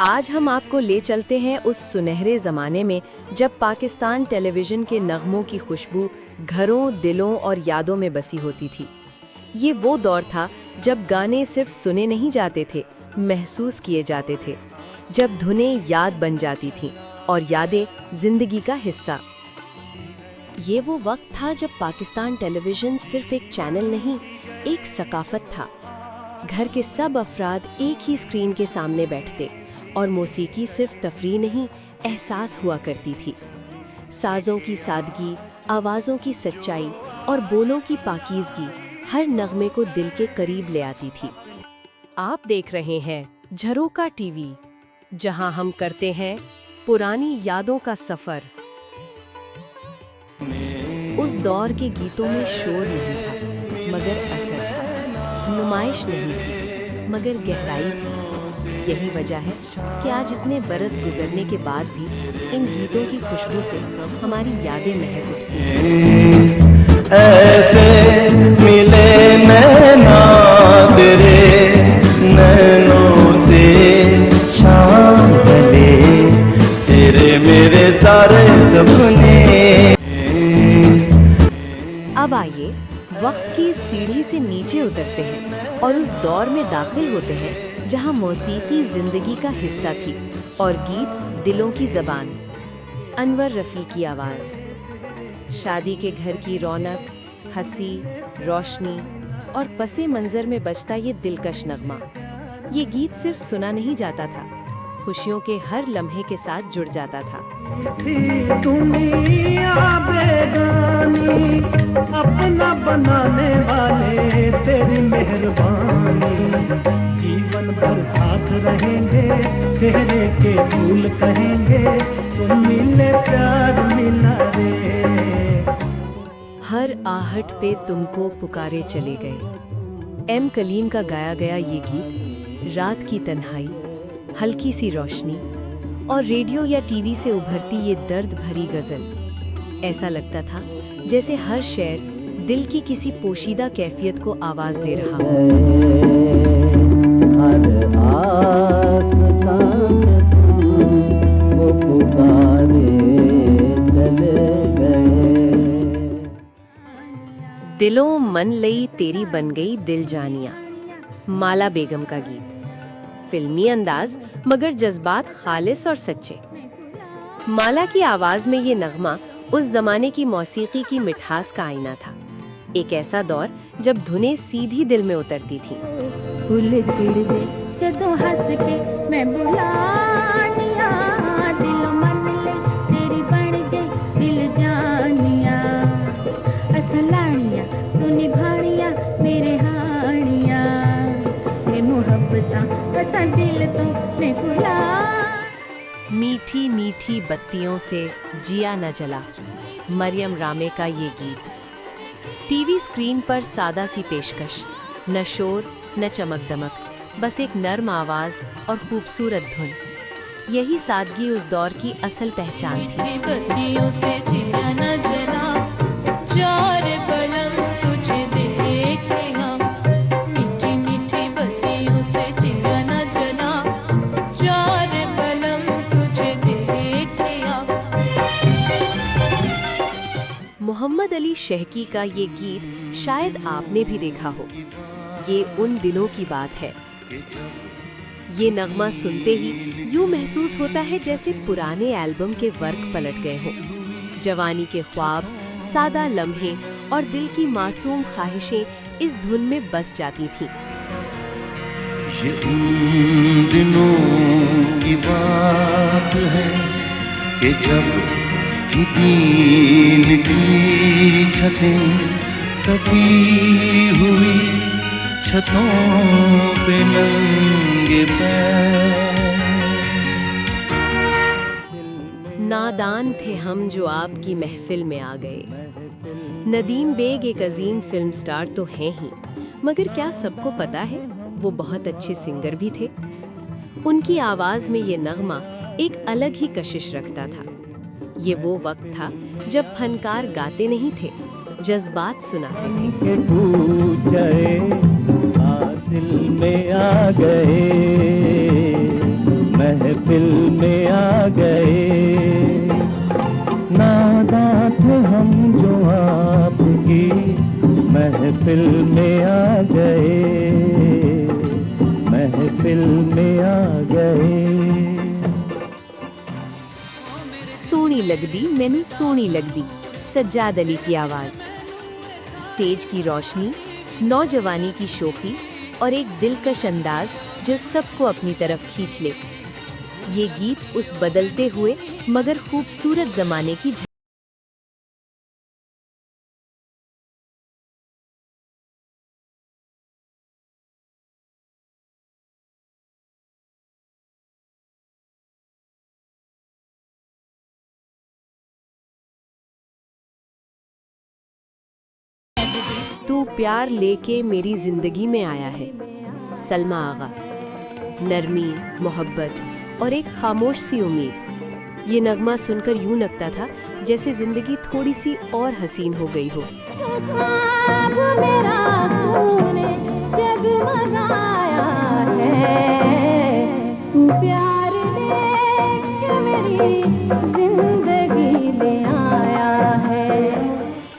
आज हम आपको ले चलते हैं उस सुनहरे ज़माने में जब पाकिस्तान टेलीविज़न के नगमों की खुशबू घरों, दिलों और यादों में बसी होती थी। ये वो दौर था जब गाने सिर्फ सुने नहीं जाते थे, महसूस किए जाते थे। जब धुनें याद बन जाती थीं और यादें ज़िंदगी का हिस्सा। ये वो वक्त था जब पाकिस्तान टेलीविज़न सिर्फ एक चैनल नहीं, एक सकाफत था। घर के सब अफराद एक ही स्क्रीन के सामने बैठते और मौसीकी सिर्फ तफरीह नहीं, एहसास हुआ करती थी। साज़ों की सादगी, आवाज़ों की सच्चाई और बोलों की पाकीज़गी हर नगमे को दिल के करीब ले आती थी। आप देख रहे हैं झरोका टीवी, जहां हम करते हैं पुरानी यादों का सफ़र। उस दौर के गीतों में शोर नहीं था, मगर असर था। नुमाइश नहीं थी, मगर गहराई थी। यही वजह है कि आज इतने बरस गुजरने के बाद भी इन गीतों की खुशबू से हमारी यादें महक उठती हैं। ऐसे मिले नैना तेरे नैनों से शाम ढले, तेरे मेरे सारे सपने। अब आइए वक्त की सीढ़ी से नीचे उतरते हैं और उस दौर में दाखिल होते हैं जहां मौसीकी जिंदगी का हिस्सा थी और गीत दिलों की ज़बान। अनवर रफ़ी की आवाज़, शादी के घर की रौनक, हंसी, रोशनी और पसे मंज़र में बजता ये दिलकश नगमा। ये गीत सिर्फ सुना नहीं जाता था, खुशियों के हर लम्हे के साथ जुड़ जाता था। दुनिया बेगानी, अपना बनाने वाले तेरी मेहरबानी। जीवन भर साथ रहेंगे, सेहरे के फूल कहेंगे, तुम मिले प्यार मिला रे। हर आहट पे तुमको पुकारे चले गए। एम कलीम का गाया गया ये गीत रात की तन्हाई, हल्की सी रोशनी और रेडियो या टीवी से उभरती ये दर्द भरी गज़ल। ऐसा लगता था जैसे हर शेर दिल की किसी पोशीदा कैफियत को आवाज़ दे रहा हो। दिलों मन लई तेरी बन गई दिल जानिया, माला बेगम का गीत। फिल्मी अंदाज मगर जज्बात खालिस और सच्चे। माला की आवाज में ये नगमा उस जमाने की मौसीकी की मिठास का आईना था। एक ऐसा दौर जब धुनें सीधी दिल में उतरती थीं। फूल खिड़ गए जदों हंस के मैं बुलानिया, दिल मन ले तेरी बन गई दिल जानिया। असलानिया तू निभानिया मेरे हानिया, ये मोहब्बता पता दिल तो मैं खुला। मीठी मीठी बत्तियों से जिया न जला, मरियम रामे का ये गीत। टीवी स्क्रीन पर सादा सी पेशकश, न शोर न चमक दमक, बस एक नर्म आवाज और खूबसूरत धुन। यही सादगी उस दौर की असल पहचान थी। बत्तियों से जिया न जला, चार बलम तुझे देखे हम। मीठी मीठी बत्तियों से जिया न जला, चार बलम तुझे देखे हम। मोहम्मद अली शेहकी का ये गीत शायद आपने भी देखा हो। ये उन दिनों की बात है। ये नगमा सुनते ही यूं महसूस होता है जैसे पुराने एल्बम के वर्क पलट गए हों। जवानी के ख्वाब, सादा लम्हे और दिल की मासूम ख्वाहिशें इस धुन में बस जाती थीं। ये उन दिनों की बात है कि जब दीन की छतें तपी हुई, छतों पे नंगे पैर। नादान थे हम जो आपकी महफिल में आ गए। नदीम बेग एक अजीम फिल्म स्टार तो हैं ही, मगर क्या सबको पता है वो बहुत अच्छे सिंगर भी थे। उनकी आवाज़ में ये नगमा एक अलग ही कशिश रखता था। ये वो वक्त था जब फनकार गाते नहीं थे, जज्बात सुनाते थे। महफिल में आ गए, महफिल में आ गए। नादां थे हम जो आपकी महफिल में आ गए, महफिल में आ गए। सोनी लगदी मैनू सोनी लगदी, सज्जाद अली की आवाज। स्टेज की रोशनी, नौजवानी की शोखी और एक दिलकश अंदाज जो सबको अपनी तरफ खींच ले। ये गीत उस बदलते हुए मगर खूबसूरत जमाने की तू प्यार लेके मेरी जिंदगी में आया है। सलमा आगा। नरमी, मोहब्बत और एक खामोश सी उम्मीद। ये नगमा सुनकर यूं लगता था जैसे जिंदगी थोड़ी सी और हसीन हो गई हो।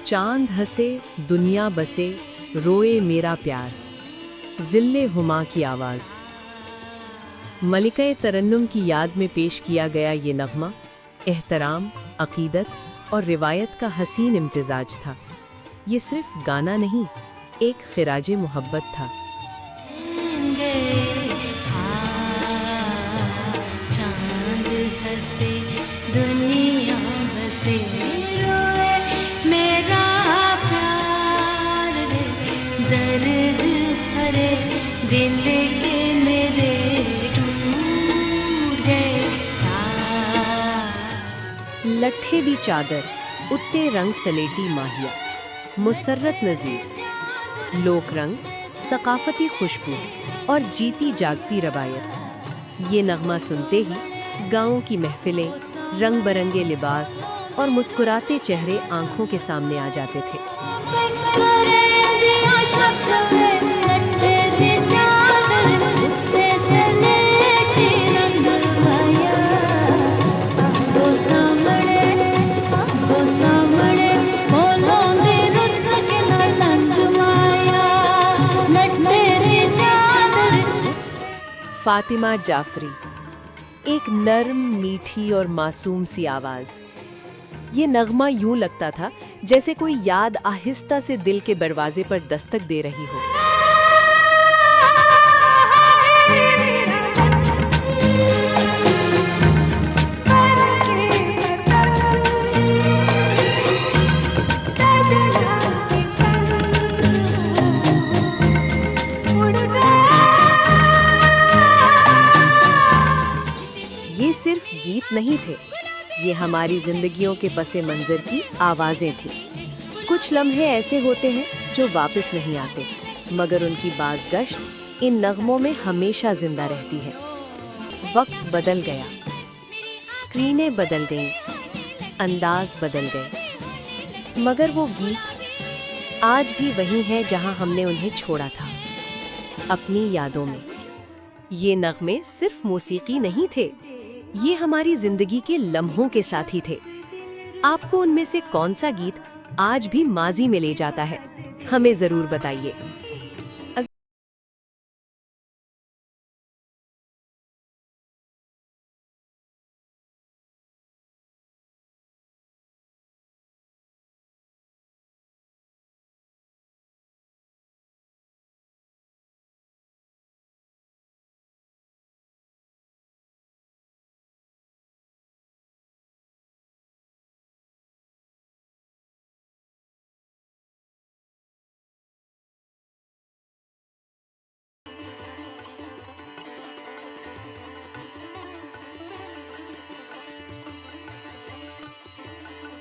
चांद हंसे दुनिया बसे, रोए मेरा प्यार। जिल्ले हुमा की आवाज। मलिका तरन्नुम की याद में पेश किया गया ये नगमा एहतराम, अकीदत और रिवायत का हसीन इम्तिजाज था। ये सिर्फ गाना नहीं, एक खिराजे मोहब्बत था। चांद हंसे दुनिया बसे, रोए मेरा प्यार रे, दर्द भरे दिल के मेरे टूट गए तार। लट्ठे दी चादर, उत्ते रंग सलेटी माहिया। मुसर्रत नज़ीर। लोक रंग, सकाफती खुशबू और जीती जागती रवायत। ये नगमा सुनते ही गाँव की महफिलें, रंग बरंगे लिबास और मुस्कुराते चेहरे आंखों के सामने आ जाते थे। फातिमा जाफरी। एक नर्म, मीठी और मासूम सी आवाज। ये नगमा यूं लगता था जैसे कोई याद आहिस्ता से दिल के दरवाजे पर दस्तक दे रही हो। ये सिर्फ गीत नहीं थे, ये हमारी जिंदगियों के पसे मंजर की आवाजें थी। कुछ लम्हे ऐसे होते हैं जो वापस नहीं आते, मगर उनकी बाज़गश्त इन नगमों में हमेशा जिंदा रहती है। वक्त बदल गया, स्क्रीनें बदल गईं, अंदाज बदल गए, मगर वो गीत आज भी वही हैं जहां हमने उन्हें छोड़ा था, अपनी यादों में। ये नगमे सिर्फ मौसीकी नहीं थे, ये हमारी जिंदगी के लम्हों के साथी थे। आपको उनमें से कौन सा गीत आज भी माजी में ले जाता है? हमें जरूर बताइए।